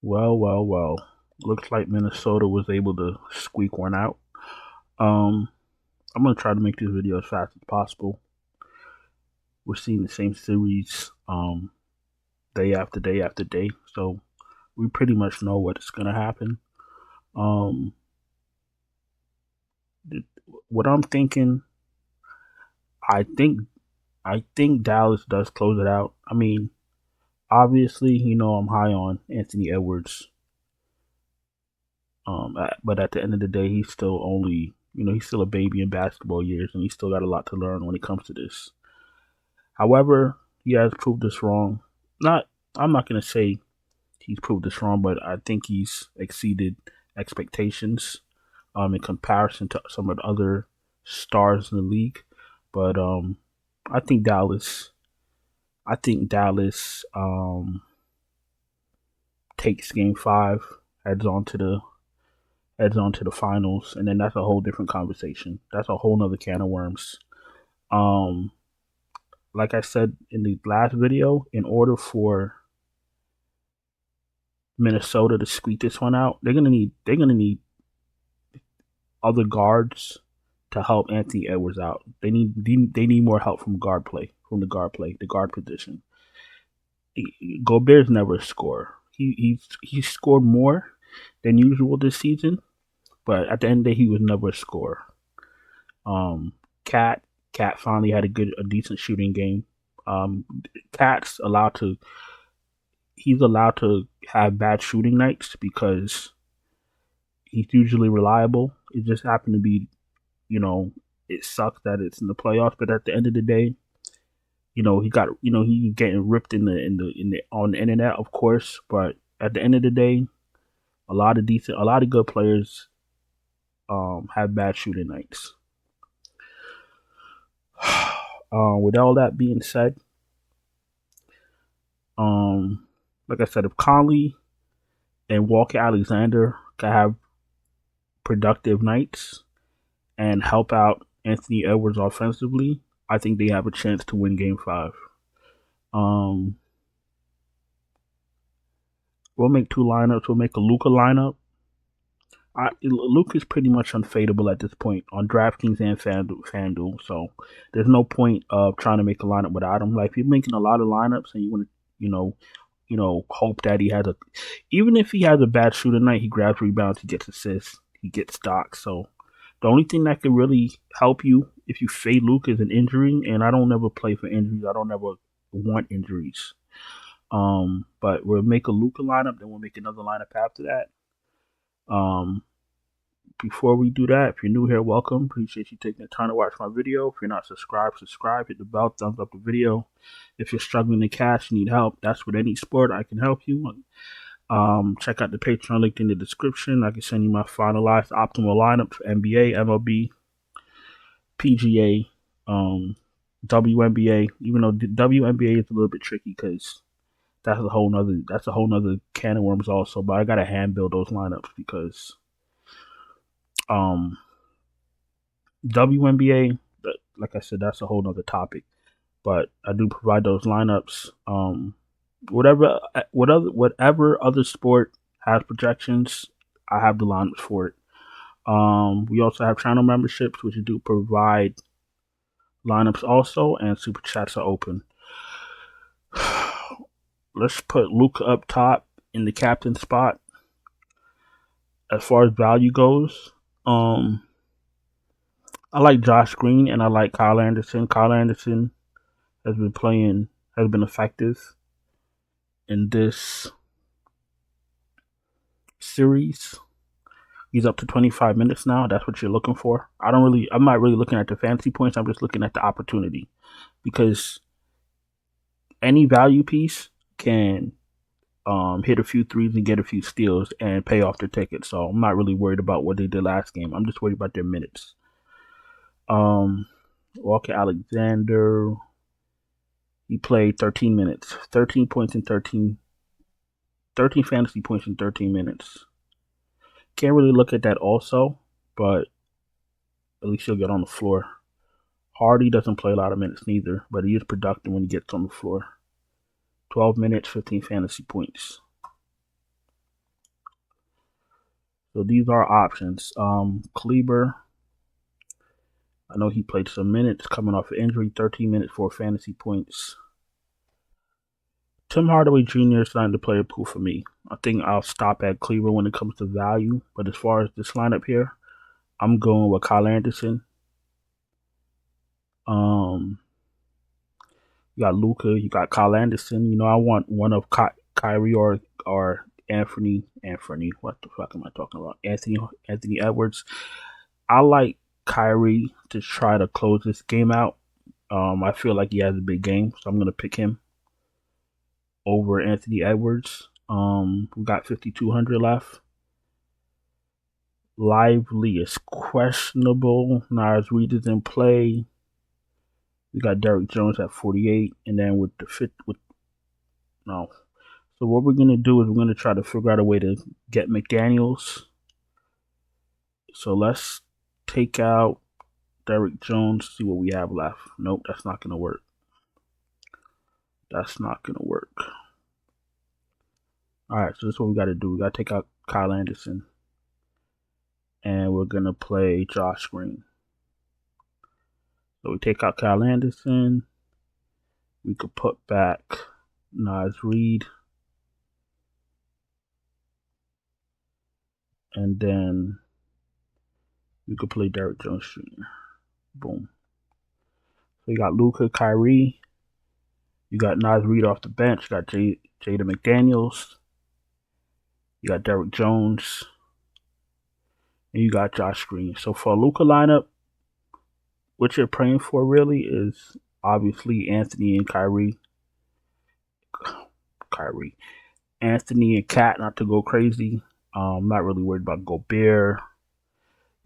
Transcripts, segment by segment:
Well. Looks like Minnesota was able to squeak one out. Um, I'm gonna try to make this video as fast as possible. We're seeing the same series day after day after day, so we pretty much know what's gonna happen. Um, what I'm thinking, I think I think Dallas does close it out. I mean, obviously, I'm high on Anthony Edwards. But at the end of the day, he's still only, he's still a baby in basketball years, and he's still got a lot to learn when it comes to this. However, he has proved us wrong. Not, I'm not gonna say he's proved us wrong, but I think he's exceeded expectations in comparison to some of the other stars in the league. But I think Dallas, I think Dallas takes Game 5, heads on to the finals, and then that's a whole different conversation. That's a whole nother can of worms. Um, like I said in the last video, in order for Minnesota to squeak this one out, they're gonna need other guards to help Anthony Edwards out. They need more help from the guard position. Gobert's never a scorer. He's scored more than usual this season, but at the end of the day, he was never a scorer. Um, Cat Cat finally had a decent shooting game. Um, Cat's allowed to he's allowed to have bad shooting nights because he's usually reliable. It just happened to be, you know, it sucks that it's in the playoffs, but at the end of the day, he getting ripped in the on the internet, of course, but at the end of the day, a lot of good players have bad shooting nights. With all that being said, um, like I said, if Conley and Walker Alexander can have productive nights and help out Anthony Edwards offensively, I think they have a chance to win Game 5. Um, we'll make two lineups. We'll make a Luka lineup. Luka is pretty much unfadable at this point on DraftKings and FanDuel, so there's no point of trying to make a lineup without him. Like if you're making a lot of lineups and you want to, hope that even if he has a bad shooting night, he grabs rebounds, he gets assists, he gets stocks. So the only thing that can really help you if you fade Luka is an injury, and I don't ever play for injuries. I don't ever want injuries. But we'll make a Luka lineup, then we'll make another lineup after that. Um, Before we do that, if you're new here, welcome. Appreciate you taking the time to watch my video. If you're not subscribed, subscribe. Hit the bell, thumbs up the video. If you're struggling to cash, need help, that's with any sport. I can help you. Check out the Patreon link in the description. I can send you my finalized optimal lineup for NBA, MLB, PGA, WNBA. Even though the WNBA is a little bit tricky because that's a whole nother can of worms also. But I gotta hand build those lineups because um WNBA, like I said, that's a whole nother topic. But I do provide those lineups. Whatever other sport has projections, I have the lineups for it. We also have channel memberships, which do provide lineups also, and super chats are open. Let's put Luka up top in the captain spot. As far as value goes, I like Josh Green and I like Kyle Anderson. Kyle Anderson has been effective in this series. He's up to 25 minutes now. That's what you're looking for. I'm not really looking at the fantasy points. I'm just looking at the opportunity because any value piece can hit a few threes and get a few steals and pay off their ticket. So I'm not really worried about what they did last game. I'm just worried about their minutes. Walker Alexander, he played 13 minutes, 13 points in 13 fantasy points in 13 minutes. Can't really look at that also, but at least he'll get on the floor. Hardy doesn't play a lot of minutes neither, but he is productive when he gets on the floor. 12 minutes, 15 fantasy points. So these are options. Kleber, I know he played some minutes coming off of injury, 13 minutes, 4 fantasy points. Tim Hardaway Jr. is not the player pool for me. I think I'll stop at Kleber when it comes to value. But as far as this lineup here, I'm going with Kyle Anderson. You got Luka, you got Kyle Anderson. You know, I want one of Kyrie or Anthony. What the fuck am I talking about? Anthony Edwards. I like Kyrie to try to close this game out. I feel like he has a big game, so I'm gonna pick him over Anthony Edwards. We got 5,200 left. Lively is questionable. Nas Reed is in play. We got Derrick Jones at 48, and then with the fit with no. So what we're gonna do is we're gonna try to figure out a way to get McDaniels. So let's take out Derrick Jones. See what we have left. Nope, that's not gonna work. That's not gonna work. All right, so this is what we got to do. We got to take out Kyle Anderson, and we're gonna play Josh Green. So we take out Kyle Anderson. We could put back Nas Reed, and then we could play Derrick Jones Jr. Boom. So you got Luka, Kyrie. You got Nas Reed off the bench. You got Jaden McDaniels. You got Derrick Jones. And you got Josh Green. So for a Luka lineup, what you're praying for really is obviously Anthony and Kyrie. Anthony and Cat not to go crazy. I'm not really worried about Gobert.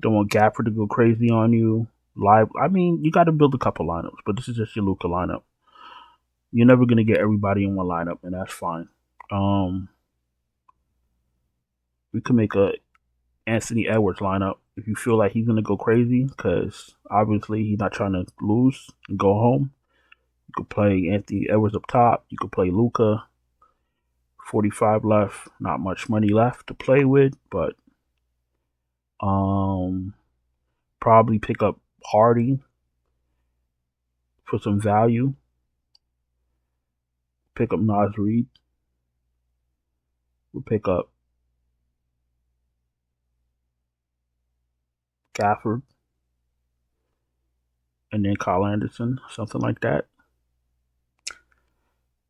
Don't want Gafford to go crazy on you. I mean, you got to build a couple lineups, but this is just your Luka lineup. You're never going to get everybody in one lineup, and that's fine. We could make a Anthony Edwards lineup if you feel like he's going to go crazy, because obviously he's not trying to lose and go home. You could play Anthony Edwards up top. You could play Luka. 45 left. Not much money left to play with, but probably pick up Hardy for some value. Pick up Nas Reed. We'll pick up Gafford. And then Kyle Anderson, something like that.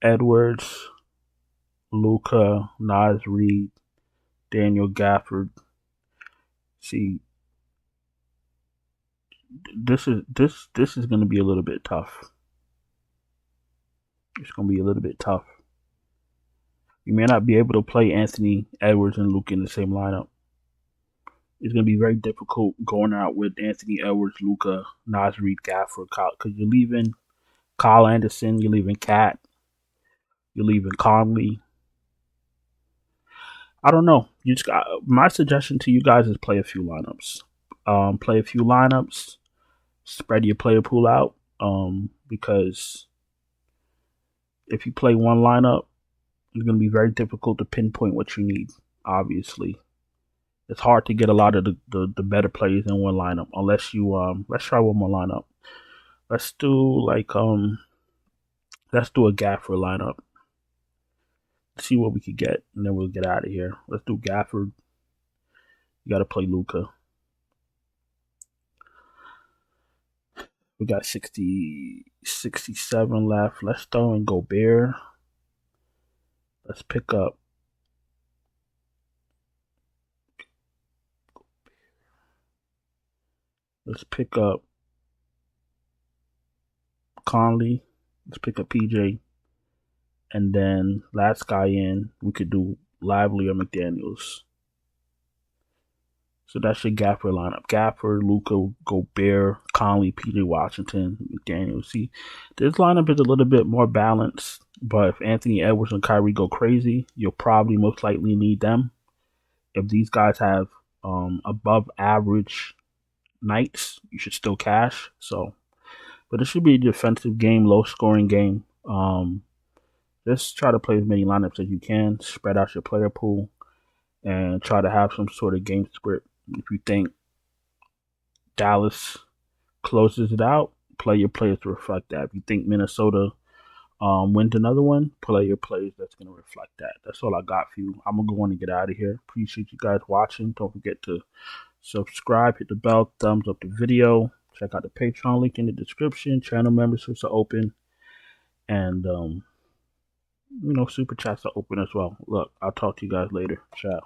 Edwards, Luka, Nas Reed, Daniel Gafford. See, this is going to be a little bit tough. It's going to be a little bit tough. You may not be able to play Anthony Edwards and Luka in the same lineup. It's going to be very difficult going out with Anthony Edwards, Luka, Nas Reed, Gafford, because you're leaving Kyle Anderson, you're leaving Cat, you're leaving Conley. I don't know. You just got, my suggestion to you guys is play a few lineups. Spread your player pool out. Because if you play one lineup, it's going to be very difficult to pinpoint what you need. Obviously, it's hard to get a lot of the better players in one lineup unless you let's try one more lineup. Let's do a Gafford lineup. See what we could get, and then we'll get out of here. Let's do Gafford. You got to play Luka. We got 67 left. Let's throw in Gobert. Let's pick up Conley. Let's pick up PJ. And then last guy in, we could do Lively or McDaniels. So that's your Gafford lineup. Gafford, Luka, Gobert, Conley, PJ Washington, McDaniels. See, this lineup is a little bit more balanced, but if Anthony Edwards and Kyrie go crazy, you'll probably most likely need them. If these guys have above average nights, you should still cash. So, but it should be a defensive game, low scoring game. Just try to play as many lineups as you can. Spread out your player pool. and try to have some sort of game script. If you think Dallas closes it out, play your players to reflect that. If you think Minnesota wins another one, play your plays that's going to reflect that. That's all I got for you. I'm going to go on and get out of here. Appreciate you guys watching. Don't forget to subscribe, hit the bell, thumbs up the video. Check out the Patreon link in the description. Channel memberships are open. And, super chats are open as well. Look, I'll talk to you guys later. Ciao.